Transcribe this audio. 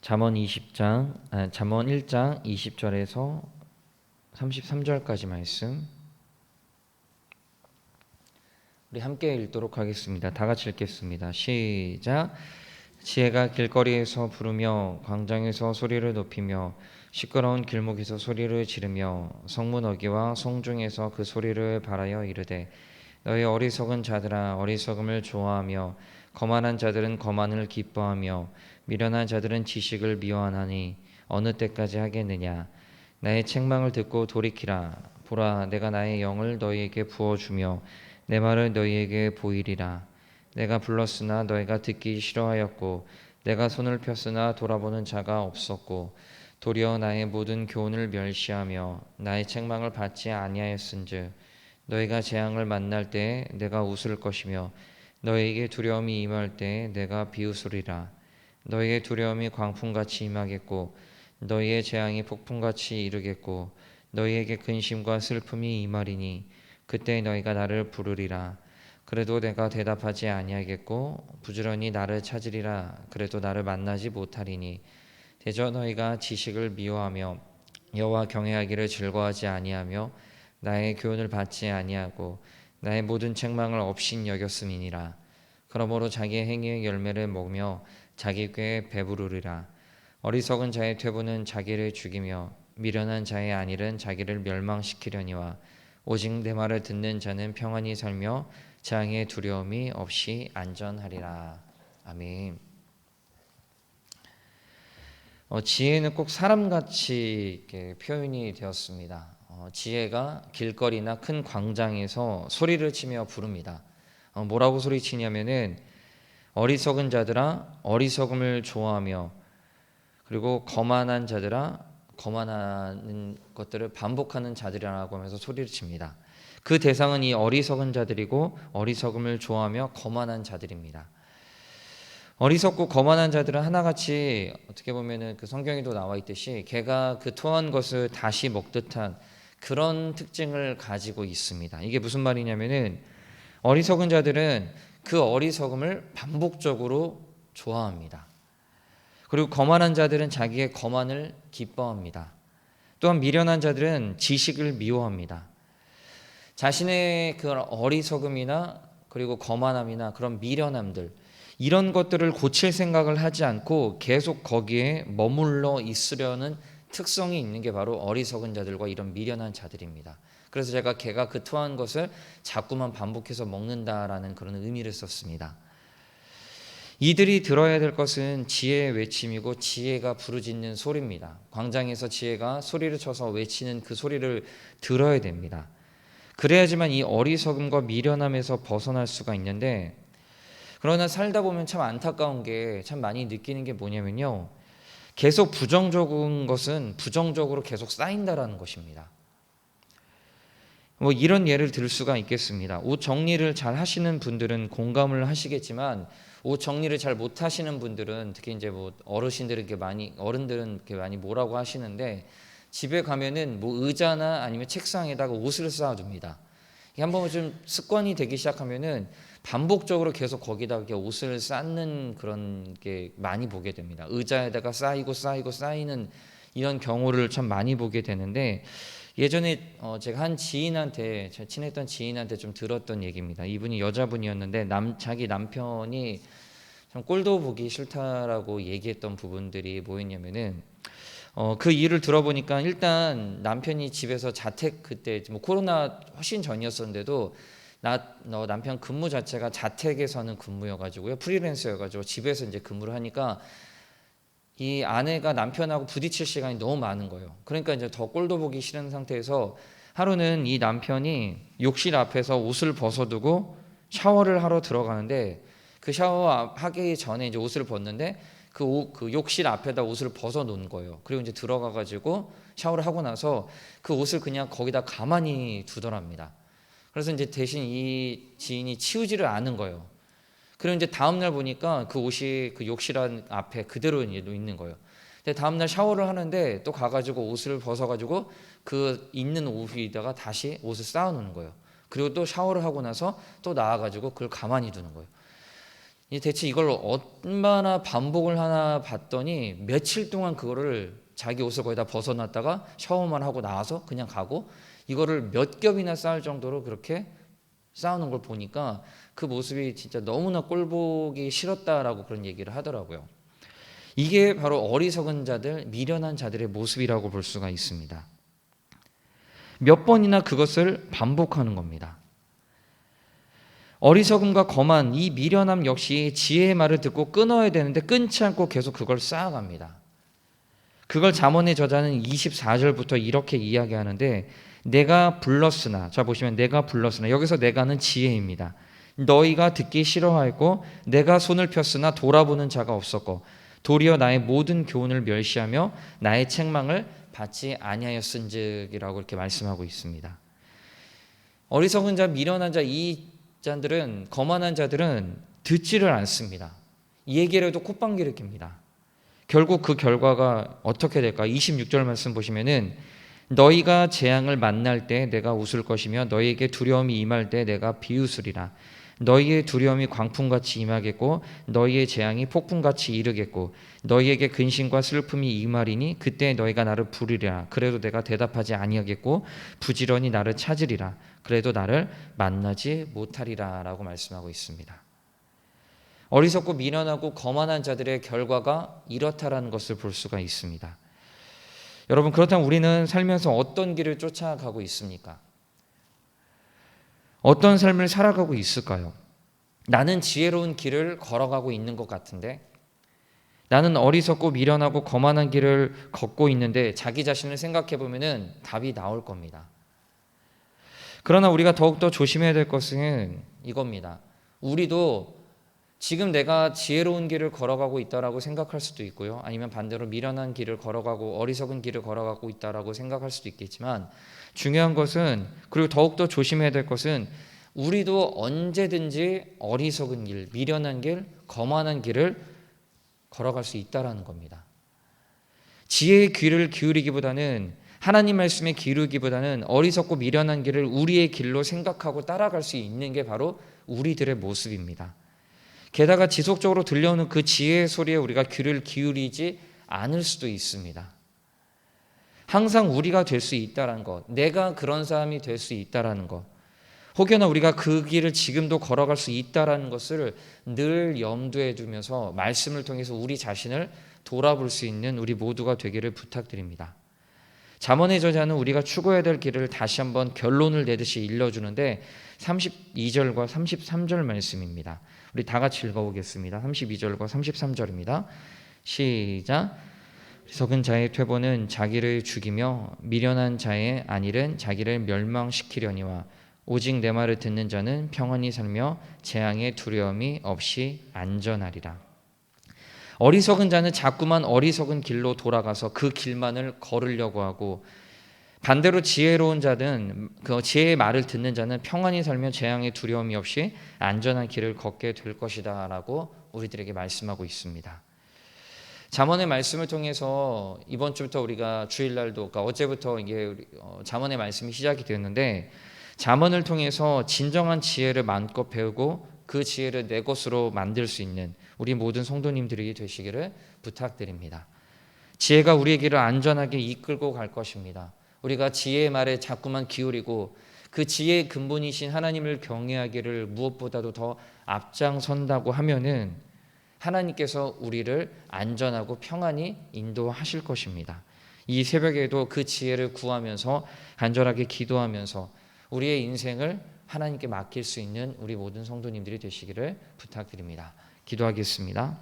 잠언 1장 20절에서 33절까지 말씀 우리 함께 읽도록 하겠습니다. 다 같이 읽겠습니다. 시작. 지혜가 길거리에서 부르며 광장에서 소리를 높이며 시끄러운 길목에서 소리를 지르며 성문 어귀와 성중에서 그 소리를 발하여 이르되 너희 어리석은 자들아 어리석음을 좋아하며 거만한 자들은 거만을 기뻐하며 미련한 자들은 지식을 미워하나니 어느 때까지 하겠느냐. 나의 책망을 듣고 돌이키라. 보라, 내가 나의 영을 너희에게 부어주며 내 말을 너희에게 보이리라. 내가 불렀으나 너희가 듣기 싫어하였고 내가 손을 폈으나 돌아보는 자가 없었고 도리어 나의 모든 교훈을 멸시하며 나의 책망을 받지 아니하였은즉 너희가 재앙을 만날 때에 내가 웃을 것이며 너희에게 두려움이 임할 때에 내가 비웃으리라. 너희의 두려움이 광풍같이 임하겠고 너희의 재앙이 폭풍같이 이르겠고 너희에게 근심과 슬픔이 임하리니 그때 너희가 나를 부르리라. 그래도 내가 대답하지 아니하겠고 부지런히 나를 찾으리라. 그래도 나를 만나지 못하리니 대저 너희가 지식을 미워하며 여호와 경외하기를 즐거워하지 아니하며 나의 교훈을 받지 아니하고 나의 모든 책망을 업신 여겼음이니라. 그러므로 자기의 행위의 열매를 먹으며 자기 꾀에 배부르리라. 어리석은 자의 퇴보는 자기를 죽이며 미련한 자의 안일은 자기를 멸망시키려니와 오직 내 말을 듣는 자는 평안히 살며 재앙의 두려움이 없이 안전하리라. 아멘. 지혜는 꼭 사람같이 이렇게 표현이 되었습니다. 지혜가 길거리나 큰 광장에서 소리를 치며 부릅니다. 뭐라고 소리치냐면은 어리석은 자들아 어리석음을 좋아하며 그리고 거만한 자들아 거만한 것들을 반복하는 자들이라고 하면서 소리를 칩니다. 그 대상은 이 어리석은 자들이고 어리석음을 좋아하며 거만한 자들입니다. 어리석고 거만한 자들은 하나같이 어떻게 보면은 그 성경에도 나와 있듯이 개가 그 토한 것을 다시 먹듯한 그런 특징을 가지고 있습니다. 이게 무슨 말이냐면은 어리석은 자들은 그 어리석음을 반복적으로 좋아합니다. 그리고 거만한 자들은 자기의 거만을 기뻐합니다. 또한 미련한 자들은 지식을 미워합니다. 자신의 그 어리석음이나 그리고 거만함이나 그런 미련함들 이런 것들을 고칠 생각을 하지 않고 계속 거기에 머물러 있으려는 특성이 있는 게 바로 어리석은 자들과 이런 미련한 자들입니다. 그래서 제가 개가 그 토한 것을 자꾸만 반복해서 먹는다라는 그런 의미를 썼습니다. 이들이 들어야 될 것은 지혜의 외침이고 지혜가 부르짖는 소리입니다. 광장에서 지혜가 소리를 쳐서 외치는 그 소리를 들어야 됩니다. 그래야지만 이 어리석음과 미련함에서 벗어날 수가 있는데 그러나 살다 보면 참 안타까운 게 참 많이 느끼는 게 뭐냐면요. 계속 부정적인 것은 부정적으로 계속 쌓인다라는 것입니다. 뭐 이런 예를 들 수가 있겠습니다. 옷 정리를 잘 하시는 분들은 공감을 하시겠지만 옷 정리를 잘 못 하시는 분들은 특히 이제 뭐 어르신들은 어른들은 이렇게 많이 뭐라고 하시는데 집에 가면은 뭐 의자나 아니면 책상에다가 옷을 쌓아둡니다. 이게 한번 좀 습관이 되기 시작하면은 반복적으로 계속 거기다 이렇게 옷을 쌓는 그런 게 많이 보게 됩니다. 의자에다가 쌓이는 이런 경우를 참 많이 보게 되는데 예전에 제가 한 지인한테 제가 친했던 지인한테 좀 들었던 얘기입니다. 이분이 여자분이었는데 자기 남편이 참 꼴도 보기 싫다라고 얘기했던 부분들이 뭐였냐면은 그 일을 들어보니까 일단 남편이 집에서 자택 그때 뭐 코로나 훨씬 전이었었는데도 남편 근무 자체가 자택에서는 근무여가지고요 프리랜서여가지고 집에서 이제 근무를 하니까 이 아내가 남편하고 부딪힐 시간이 너무 많은 거예요. 그러니까 이제 더 꼴도 보기 싫은 상태에서 하루는 이 남편이 욕실 앞에서 옷을 벗어두고 샤워를 하러 들어가는데 그 샤워하기 전에 이제 옷을 벗는데 그 욕실 앞에다 옷을 벗어 놓은 거예요. 그리고 이제 들어가 가지고 샤워를 하고 나서 그 옷을 그냥 거기다 가만히 두더랍니다. 그래서 이제 대신 이 지인이 치우지를 않은 거예요. 그리고 이제 다음날 보니까 그 옷이 그 욕실 앞에 그대로 있는 거예요. 근데 다음날 샤워를 하는데 또 가가지고 옷을 벗어가지고 그 있는 옷 위에다가 다시 옷을 쌓아놓는 거예요. 그리고 또 샤워를 하고 나서 또 나와가지고 그걸 가만히 두는 거예요. 대체 이걸 얼마나 반복을 하나 봤더니 며칠 동안 그거를 자기 옷을 거의 다 벗어놨다가 샤워만 하고 나와서 그냥 가고 이거를 몇 겹이나 쌓을 정도로 그렇게 쌓아놓은 걸 보니까 그 모습이 진짜 너무나 꼴보기 싫었다라고 그런 얘기를 하더라고요. 이게 바로 어리석은 자들, 미련한 자들의 모습이라고 볼 수가 있습니다. 몇 번이나 그것을 반복하는 겁니다. 어리석음과 거만, 이 미련함 역시 지혜의 말을 듣고 끊어야 되는데 끊지 않고 계속 그걸 쌓아갑니다. 그걸 잠언의 저자는 24절부터 이렇게 이야기하는데, 내가 불렀으나, 자 보시면 내가 불렀으나, 여기서 내가는 지혜입니다. 너희가 듣기 싫어하였고 내가 손을 폈으나 돌아보는 자가 없었고 도리어 나의 모든 교훈을 멸시하며 나의 책망을 받지 아니하였은즉이라고 이렇게 말씀하고 있습니다. 어리석은 자, 미련한 자, 이 자들은, 거만한 자들은 듣지를 않습니다. 이 얘기를 해도 콧방귀를 낍니다. 결국 그 결과가 어떻게 될까? 26절 말씀 보시면은 너희가 재앙을 만날 때 내가 웃을 것이며 너희에게 두려움이 임할 때 내가 비웃으리라. 너희의 두려움이 광풍같이 임하겠고 너희의 재앙이 폭풍같이 이르겠고 너희에게 근심과 슬픔이 임하리니 그때 너희가 나를 부르리라. 그래도 내가 대답하지 아니하겠고 부지런히 나를 찾으리라. 그래도 나를 만나지 못하리라 라고 말씀하고 있습니다. 어리석고 미련하고 거만한 자들의 결과가 이렇다라는 것을 볼 수가 있습니다. 여러분, 그렇다면 우리는 살면서 어떤 길을 쫓아가고 있습니까? 어떤 삶을 살아가고 있을까요? 나는 지혜로운 길을 걸어가고 있는 것 같은데, 나는 어리석고 미련하고 거만한 길을 걷고 있는데 자기 자신을 생각해 보면은 답이 나올 겁니다. 그러나 우리가 더욱더 조심해야 될 것은 이겁니다. 우리도 지금 내가 지혜로운 길을 걸어가고 있다라고 생각할 수도 있고요. 아니면 반대로 미련한 길을 걸어가고 어리석은 길을 걸어가고 있다라고 생각할 수도 있겠지만, 중요한 것은, 그리고 더욱더 조심해야 될 것은, 우리도 언제든지 어리석은 길, 미련한 길, 거만한 길을 걸어갈 수 있다라는 겁니다. 지혜의 귀를 기울이기보다는, 하나님 말씀에 기울이기보다는 어리석고 미련한 길을 우리의 길로 생각하고 따라갈 수 있는 게 바로 우리들의 모습입니다. 게다가 지속적으로 들려오는 그 지혜의 소리에 우리가 귀를 기울이지 않을 수도 있습니다. 항상 우리가 될 수 있다는 것, 내가 그런 사람이 될 수 있다는 것, 혹여나 우리가 그 길을 지금도 걸어갈 수 있다는 것을 늘 염두에 두면서 말씀을 통해서 우리 자신을 돌아볼 수 있는 우리 모두가 되기를 부탁드립니다. 잠언의 저자는 우리가 추구해야 될 길을 다시 한번 결론을 내듯이 일러주는데 32절과 33절 말씀입니다. 우리 다 같이 읽어보겠습니다. 32절과 33절입니다. 시작. 어리석은 자의 퇴보는 자기를 죽이며 미련한 자의 안일은 자기를 멸망시키려니와 오직 내 말을 듣는 자는 평안히 살며 재앙의 두려움이 없이 안전하리라. 어리석은 자는 자꾸만 어리석은 길로 돌아가서 그 길만을 걸으려고 하고, 반대로 지혜로운 자는, 그 지혜의 말을 듣는 자는 평안히 살며 재앙의 두려움이 없이 안전한 길을 걷게 될 것이다 라고 우리들에게 말씀하고 있습니다. 잠언의 말씀을 통해서 이번 주부터 우리가 주일날도, 그러니까 어제부터 이게 잠언의 말씀이 시작이 되었는데, 잠언을 통해서 진정한 지혜를 마음껏 배우고 그 지혜를 내 것으로 만들 수 있는 우리 모든 성도님들이 되시기를 부탁드립니다. 지혜가 우리의 길을 안전하게 이끌고 갈 것입니다. 우리가 지혜의 말에 자꾸만 기울이고 그 지혜의 근본이신 하나님을 경외하기를 무엇보다도 더 앞장선다고 하면은 하나님께서 우리를 안전하고 평안히 인도하실 것입니다. 이 새벽에도 그 지혜를 구하면서 간절하게 기도하면서 우리의 인생을 하나님께 맡길 수 있는 우리 모든 성도님들이 되시기를 부탁드립니다. 기도하겠습니다.